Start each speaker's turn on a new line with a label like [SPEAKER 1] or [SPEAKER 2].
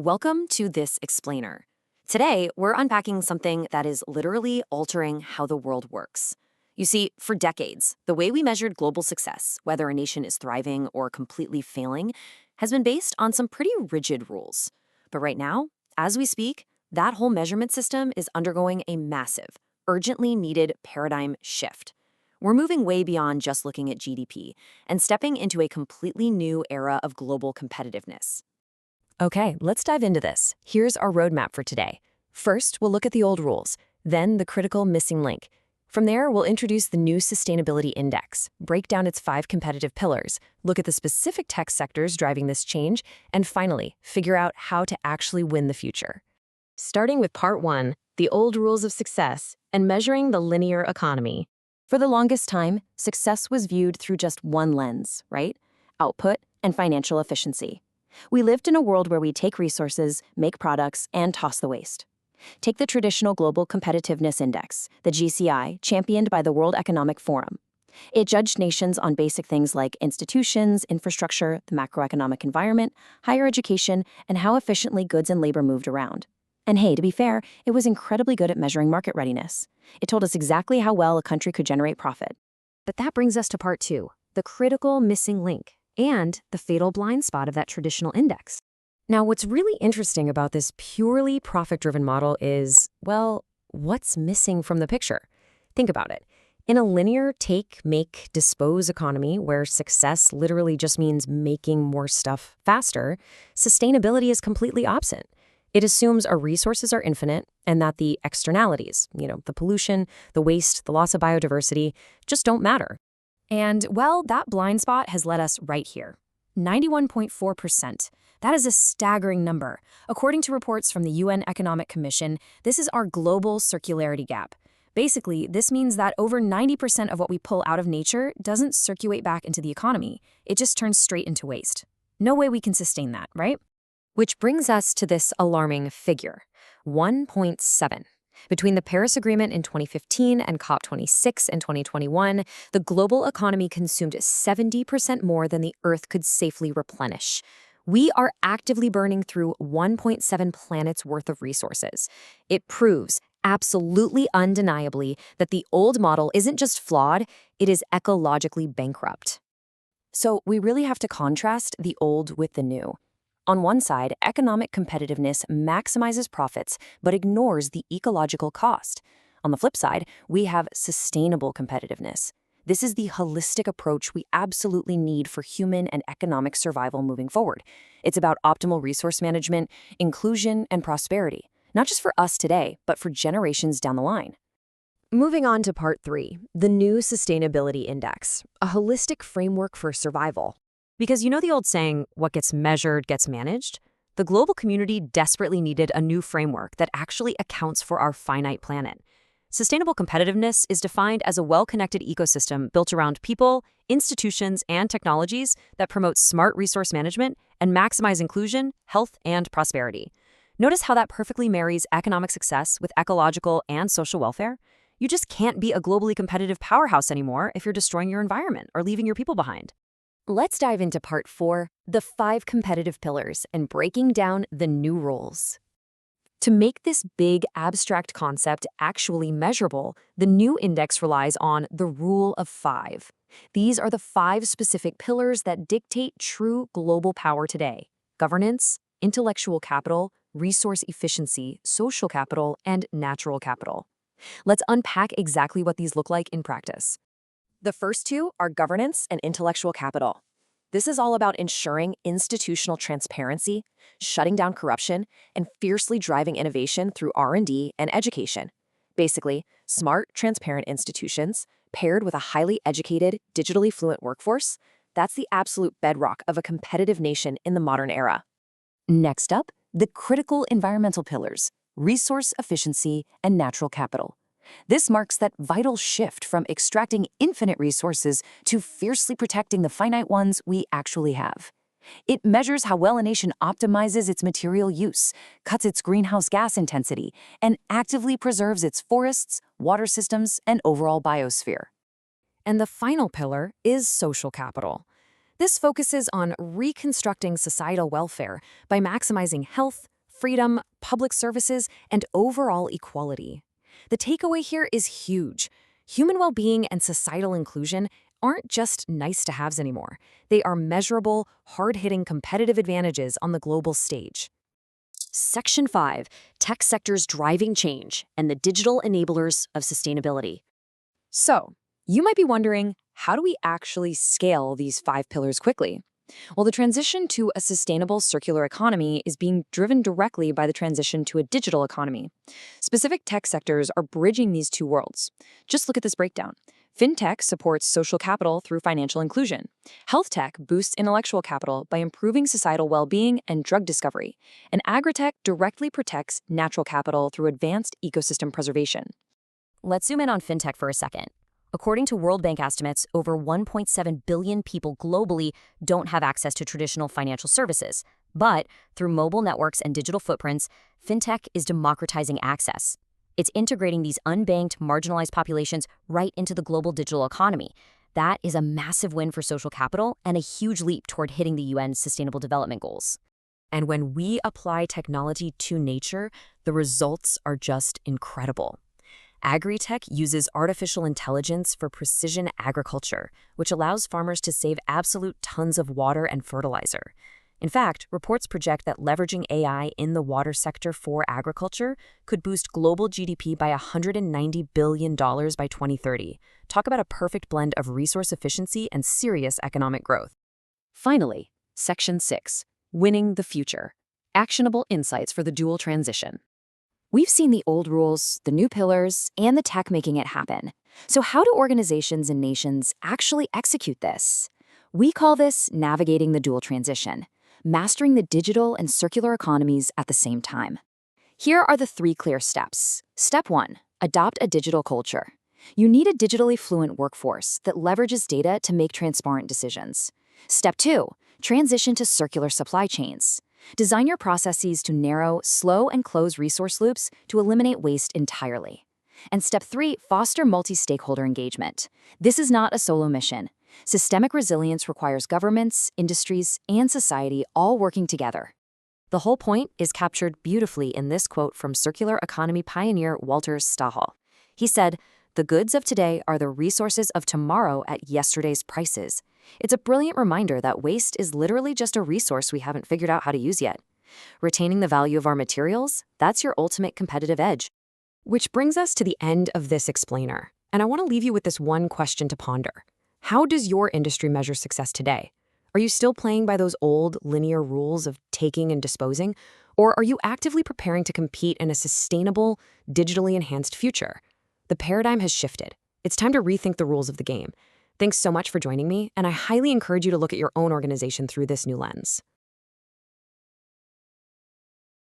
[SPEAKER 1] Welcome to this explainer. Today, we're unpacking something that is literally altering how the world works. You see, for decades, the way we measured global success, whether a nation is thriving or completely failing, has been based on some pretty rigid rules. But right now, as we speak, that whole measurement system is undergoing a massive, urgently needed paradigm shift. We're moving way beyond just looking at GDP and stepping into a completely new era of global competitiveness. Okay, let's dive into this. Here's our roadmap for today. First, we'll look at the old rules, then the critical missing link. From there, we'll introduce the new Sustainability Index, break down its 5 competitive pillars, look at the specific tech sectors driving this change, and finally, figure out how to actually win the future. Starting with Part 1, the old rules of success and measuring the linear economy. For the longest time, success was viewed through just one lens, right? Output and financial efficiency. We lived in a world where we take resources, make products, and toss the waste. Take the traditional Global Competitiveness Index, the GCI, championed by the World Economic Forum. It judged nations on basic things like institutions, infrastructure, the macroeconomic environment, higher education, and how efficiently goods and labor moved around. And hey, to be fair, it was incredibly good at measuring market readiness. It told us exactly how well a country could generate profit. But that brings us to Part 2, the critical missing link, and the fatal blind spot of that traditional index. Now, what's really interesting about this purely profit-driven model is, well, what's missing from the picture? Think about it. In a linear take, make, dispose economy where success literally just means making more stuff faster, sustainability is completely absent. It assumes our resources are infinite and that the externalities, the pollution, the waste, the loss of biodiversity, just don't matter. And, well, that blind spot has led us right here. 91.4%. That is a staggering number. According to reports from the UN Economic Commission, this is our global circularity gap. Basically, this means that over 90% of what we pull out of nature doesn't circulate back into the economy. It just turns straight into waste. No way we can sustain that, right? Which brings us to this alarming figure, 1.7. Between the Paris Agreement in 2015 and COP26 in 2021, the global economy consumed 70% more than the Earth could safely replenish. We are actively burning through 1.7 planets worth of resources. It proves, absolutely undeniably, that the old model isn't just flawed, it is ecologically bankrupt. So we really have to contrast the old with the new. On one side, economic competitiveness maximizes profits but ignores the ecological cost. On the flip side, we have sustainable competitiveness. This is the holistic approach we absolutely need for human and economic survival moving forward. It's about optimal resource management, inclusion, and prosperity, not just for us today, but for generations down the line. Moving on to Part 3, the new Sustainability Index, a holistic framework for survival. Because you know the old saying, what gets measured gets managed? The global community desperately needed a new framework that actually accounts for our finite planet. Sustainable competitiveness is defined as a well-connected ecosystem built around people, institutions, and technologies that promote smart resource management and maximize inclusion, health, and prosperity. Notice how that perfectly marries economic success with ecological and social welfare? You just can't be a globally competitive powerhouse anymore if you're destroying your environment or leaving your people behind. Let's dive into Part 4, the 5 competitive pillars, and breaking down the new rules. To make this big, abstract concept actually measurable, the new index relies on the Rule of 5. These are the 5 specific pillars that dictate true global power today: governance, intellectual capital, resource efficiency, social capital, and natural capital. Let's unpack exactly what these look like in practice. The first 2 are governance and intellectual capital. This is all about ensuring institutional transparency, shutting down corruption, and fiercely driving innovation through R&D and education. Basically, smart, transparent institutions paired with a highly educated, digitally fluent workforce, that's the absolute bedrock of a competitive nation in the modern era. Next up, the critical environmental pillars: resource efficiency and natural capital. This marks that vital shift from extracting infinite resources to fiercely protecting the finite ones we actually have. It measures how well a nation optimizes its material use, cuts its greenhouse gas intensity, and actively preserves its forests, water systems, and overall biosphere. And the final pillar is social capital. This focuses on reconstructing societal welfare by maximizing health, freedom, public services, and overall equality. The takeaway here is huge. Human well-being and societal inclusion aren't just nice-to-haves anymore. They are measurable, hard-hitting competitive advantages on the global stage. Section 5, Tech Sectors Driving Change and the Digital Enablers of Sustainability. So, you might be wondering, how do we actually scale these 5 pillars quickly? Well, the transition to a sustainable circular economy is being driven directly by the transition to a digital economy. Specific tech sectors are bridging these two worlds. Just look at this breakdown. FinTech supports social capital through financial inclusion. HealthTech boosts intellectual capital by improving societal well-being and drug discovery. And AgriTech directly protects natural capital through advanced ecosystem preservation. Let's zoom in on FinTech for a second. According to World Bank estimates, over 1.7 billion people globally don't have access to traditional financial services. But through mobile networks and digital footprints, FinTech is democratizing access. It's integrating these unbanked, marginalized populations right into the global digital economy. That is a massive win for social capital and a huge leap toward hitting the UN's Sustainable Development Goals. And when we apply technology to nature, the results are just incredible. AgriTech uses artificial intelligence for precision agriculture, which allows farmers to save absolute tons of water and fertilizer. In fact, reports project that leveraging AI in the water sector for agriculture could boost global GDP by $190 billion by 2030. Talk about a perfect blend of resource efficiency and serious economic growth. Finally, Section 6, Winning the Future. Actionable insights for the dual transition. We've seen the old rules, the new pillars, and the tech making it happen. So how do organizations and nations actually execute this? We call this navigating the dual transition, mastering the digital and circular economies at the same time. Here are the 3 clear steps. Step 1, adopt a digital culture. You need a digitally fluent workforce that leverages data to make transparent decisions. Step 2, transition to circular supply chains. Design your processes to narrow, slow, and close resource loops to eliminate waste entirely. And Step 3, foster multi-stakeholder engagement. This is not a solo mission. Systemic resilience requires governments, industries, and society all working together. The whole point is captured beautifully in this quote from circular economy pioneer Walter Stahel. He said, "The goods of today are the resources of tomorrow at yesterday's prices." It's a brilliant reminder that waste is literally just a resource we haven't figured out how to use yet. Retaining the value of our materials, that's your ultimate competitive edge. Which brings us to the end of this explainer. And I want to leave you with this one question to ponder. How does your industry measure success today? Are you still playing by those old linear rules of taking and disposing? Or are you actively preparing to compete in a sustainable, digitally enhanced future? The paradigm has shifted. It's time to rethink the rules of the game. Thanks so much for joining me, and I highly encourage you to look at your own organization through this new lens.